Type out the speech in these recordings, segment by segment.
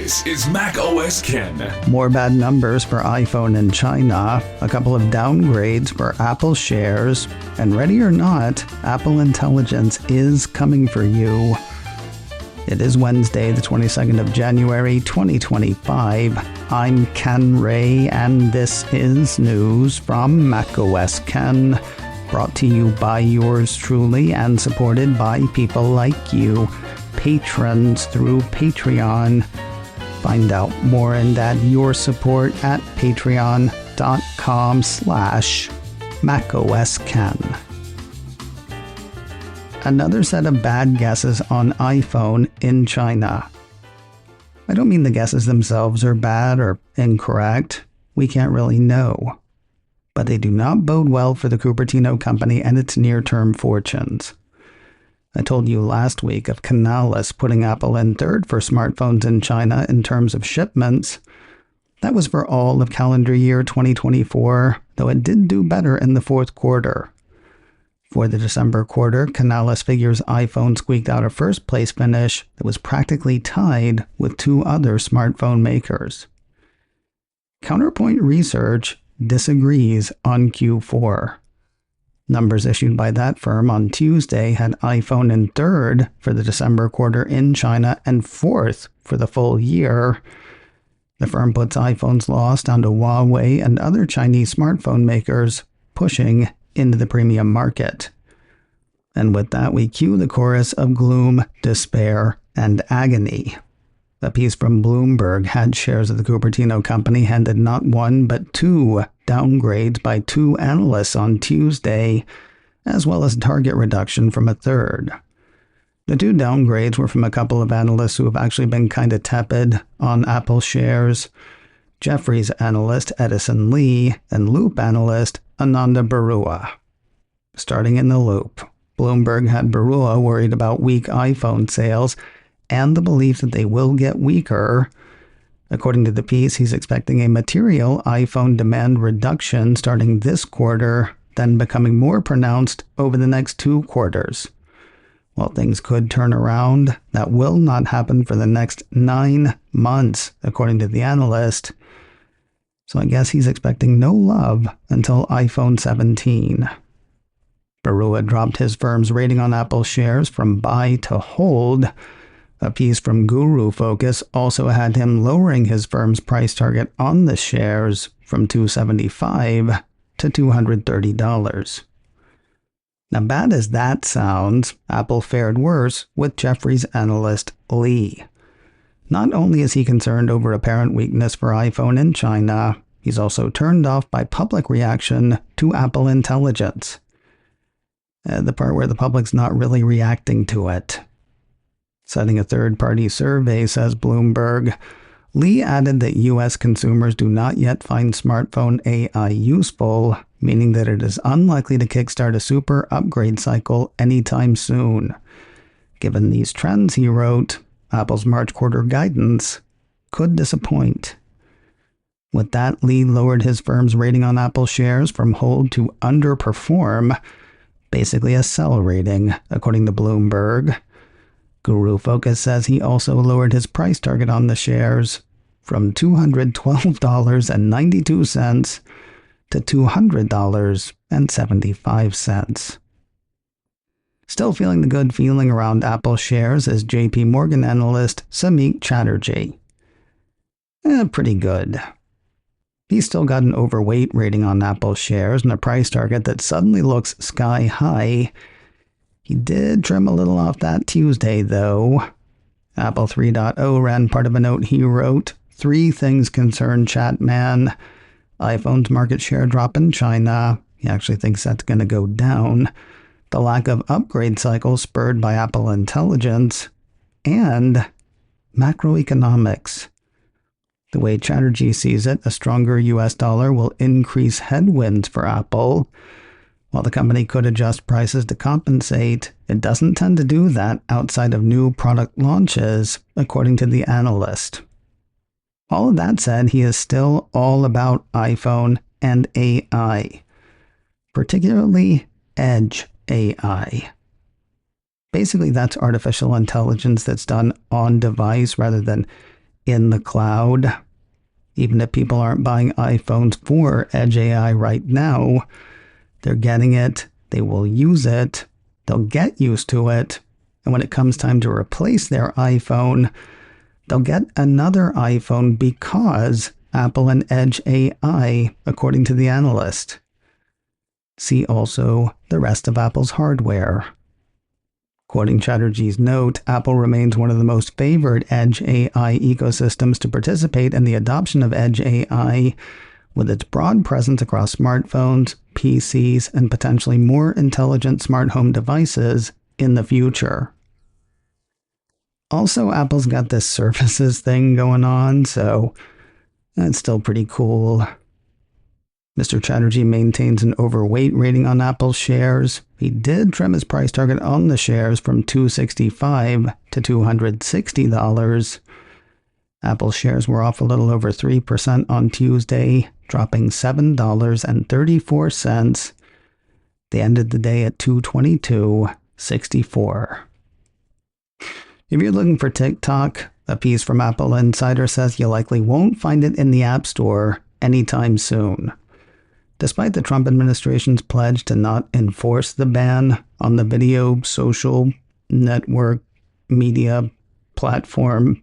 This is Mac OS Ken. More bad numbers for iPhone in China, a couple of downgrades for Apple shares, and ready or not, Apple Intelligence is coming for you. It is Wednesday, the 22nd of January, 2025. I'm Ken Ray, and this is news from Mac OS Ken, brought to you by yours truly and supported by people like you, patrons through Patreon. Find out more and add your support at patreon.com/MacOSKen. Another set of bad guesses on iPhone in China. I don't mean the guesses themselves are bad or incorrect. We can't really know. But they do not bode well for the Cupertino company and its near-term fortunes. I told you last week of Canalys putting Apple in third for smartphones in China in terms of shipments. That was for all of calendar year 2024, though it did do better in the fourth quarter. For the December quarter, Canalys figures iPhone squeaked out a first-place finish that was practically tied with two other smartphone makers. Counterpoint Research disagrees on Q4. Numbers issued by that firm on Tuesday had iPhone in third for the December quarter in China and fourth for the full year. The firm puts iPhone's loss down to Huawei and other Chinese smartphone makers pushing into the premium market. And with that, we cue the chorus of gloom, despair, and agony. A piece from Bloomberg had shares of the Cupertino company handed not one but two downgrades by two analysts on Tuesday, as well as target reduction from a third. The two downgrades were from a couple of analysts who have actually been kind of tepid on Apple shares. Jefferies analyst Edison Lee and Loop analyst Ananda Barua. Starting in the Loop, Bloomberg had Barua worried about weak iPhone sales and the belief that they will get weaker. According to the piece, he's expecting a material iPhone demand reduction starting this quarter, then becoming more pronounced over the next 2 quarters. While things could turn around, that will not happen for the next 9 months, according to the analyst. So I guess he's expecting no love until iPhone 17. Barua dropped his firm's rating on Apple shares from buy to hold. A piece from Guru Focus also had him lowering his firm's price target on the shares from $275 to $230. Now, bad as that sounds, Apple fared worse with Jefferies analyst Lee. Not only is he concerned over apparent weakness for iPhone in China, he's also turned off by public reaction to Apple Intelligence. The part where the public's not really reacting to it. Citing a third-party survey, says Bloomberg, Lee added that U.S. consumers do not yet find smartphone AI useful, meaning that it is unlikely to kickstart a super upgrade cycle anytime soon. Given these trends, he wrote, Apple's March quarter guidance could disappoint. With that, Lee lowered his firm's rating on Apple shares from hold to underperform, basically a sell rating, according to Bloomberg. Guru Focus says he also lowered his price target on the shares from $212.92 to $200.75. Still feeling the good feeling around Apple shares is JP Morgan analyst Samik Chatterjee. Pretty good. He's still got an overweight rating on Apple shares and a price target that suddenly looks sky high. He did trim a little off that Tuesday, though. Apple 3.0 ran part of a note he wrote, 3 things concern Chatman. iPhone's market share drop in China. He actually thinks that's going to go down. The lack of upgrade cycles spurred by Apple Intelligence. And macroeconomics. The way Chatterjee sees it, a stronger US dollar will increase headwinds for Apple. While the company could adjust prices to compensate, it doesn't tend to do that outside of new product launches, according to the analyst. All of that said, he is still all about iPhone and AI, particularly Edge AI. Basically, that's artificial intelligence that's done on device rather than in the cloud. Even if people aren't buying iPhones for Edge AI right now, they're getting it, they will use it, they'll get used to it, and when it comes time to replace their iPhone, they'll get another iPhone because Apple and Edge AI, according to the analyst. See also the rest of Apple's hardware. Quoting Chatterjee's note, Apple remains one of the most favored Edge AI ecosystems to participate in the adoption of Edge AI, with its broad presence across smartphones, PCs, and potentially more intelligent smart home devices in the future. Also, Apple's got this services thing going on, so that's still pretty cool. Mr. Chatterjee maintains an overweight rating on Apple's shares. He did trim his price target on the shares from $265 to $260. Apple shares were off a little over 3% on Tuesday, dropping $7.34. They ended the day at $222.64. If you're looking for TikTok, a piece from Apple Insider says you likely won't find it in the App Store anytime soon. Despite the Trump administration's pledge to not enforce the ban on the video social network media platform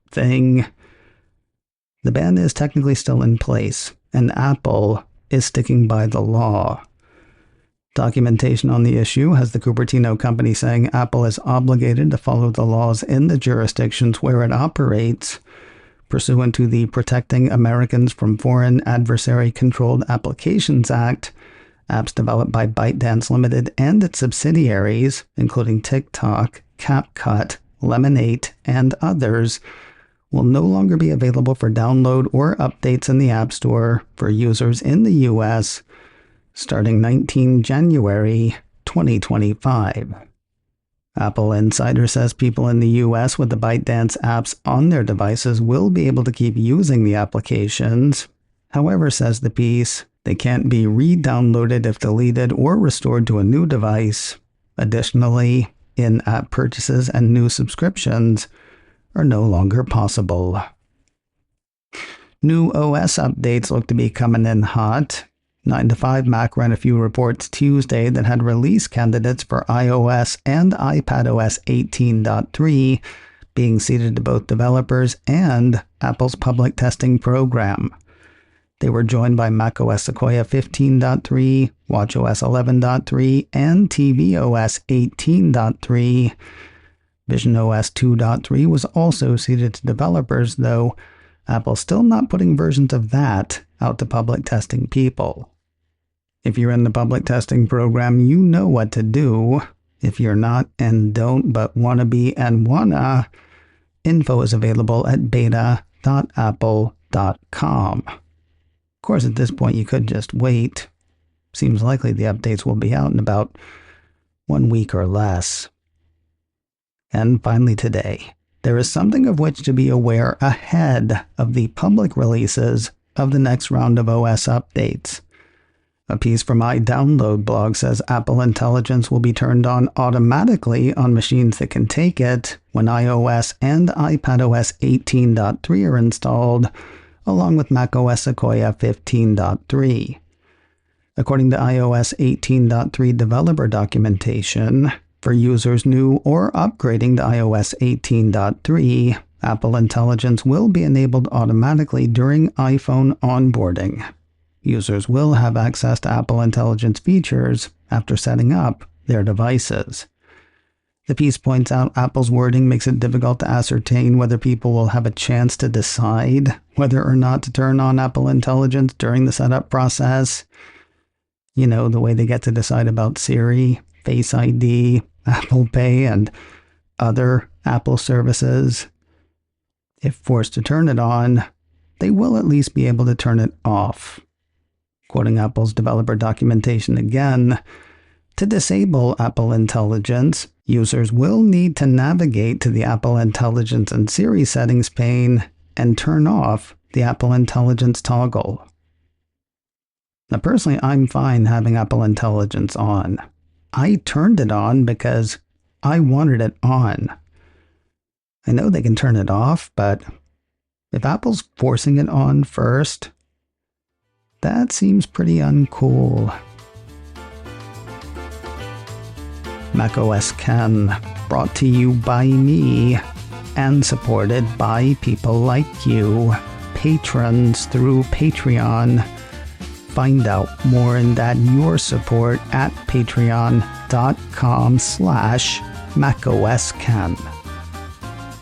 thing, the ban is technically still in place, and Apple is sticking by the law. Documentation on the issue has the Cupertino company saying Apple is obligated to follow the laws in the jurisdictions where it operates, pursuant to the Protecting Americans from Foreign Adversary-Controlled Applications Act. Apps developed by ByteDance Limited and its subsidiaries, including TikTok, CapCut, Lemonade, and others, will no longer be available for download or updates in the App Store for users in the U.S. starting 19 January 2025. Apple Insider says people in the US with the ByteDance apps on their devices will be able to keep using the applications. However, says the piece, they can't be re-downloaded if deleted or restored to a new device. Additionally, in-app purchases and new subscriptions are no longer possible. New OS updates look to be coming in hot. 9to5Mac ran a few reports Tuesday that had release candidates for iOS and iPadOS 18.3 being seeded to both developers and Apple's public testing program. They were joined by macOS Sequoia 15.3, watchOS 11.3, and tvOS 18.3. visionOS 2.3 was also seeded to developers, though Apple's still not putting versions of that out to public testing people. If you're in the public testing program, you know what to do. If you're not and don't but want to be and wanna, info is available at beta.apple.com. Of course, at this point, you could just wait. Seems likely the updates will be out in about 1 week or less. And finally today, there is something of which to be aware ahead of the public releases of the next round of OS updates. A piece from iDownload blog says Apple Intelligence will be turned on automatically on machines that can take it when iOS and iPadOS 18.3 are installed, along with macOS Sequoia 15.3. According to iOS 18.3 developer documentation, for users new or upgrading to iOS 18.3, Apple Intelligence will be enabled automatically during iPhone onboarding. Users will have access to Apple Intelligence features after setting up their devices. The piece points out Apple's wording makes it difficult to ascertain whether people will have a chance to decide whether or not to turn on Apple Intelligence during the setup process. You know, the way they get to decide about Siri, Face ID, Apple Pay, and other Apple services. If forced to turn it on, they will at least be able to turn it off. Quoting Apple's developer documentation again, to disable Apple Intelligence, users will need to navigate to the Apple Intelligence and Siri settings pane and turn off the Apple Intelligence toggle. Now, personally, I'm fine having Apple Intelligence on. I turned it on because I wanted it on. I know they can turn it off, but If Apple's forcing it on first, that seems pretty uncool. macOS Ken, brought to you by me and supported by people like you, patrons through Patreon. Find out more and add your support at patreon.com/macosken.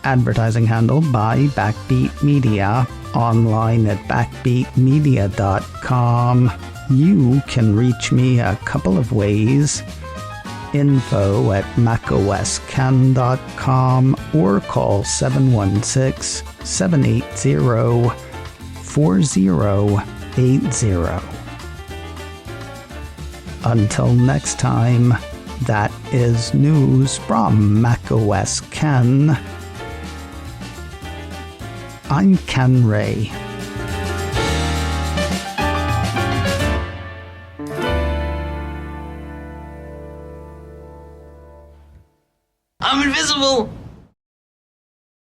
Advertising handled by Backbeat Media, online at backbeatmedia.com. You can reach me a couple of ways. info@macosken.com or call 716-780-4080. Until next time, that is news from macOS Ken. I'm Ken Ray. I'm invisible!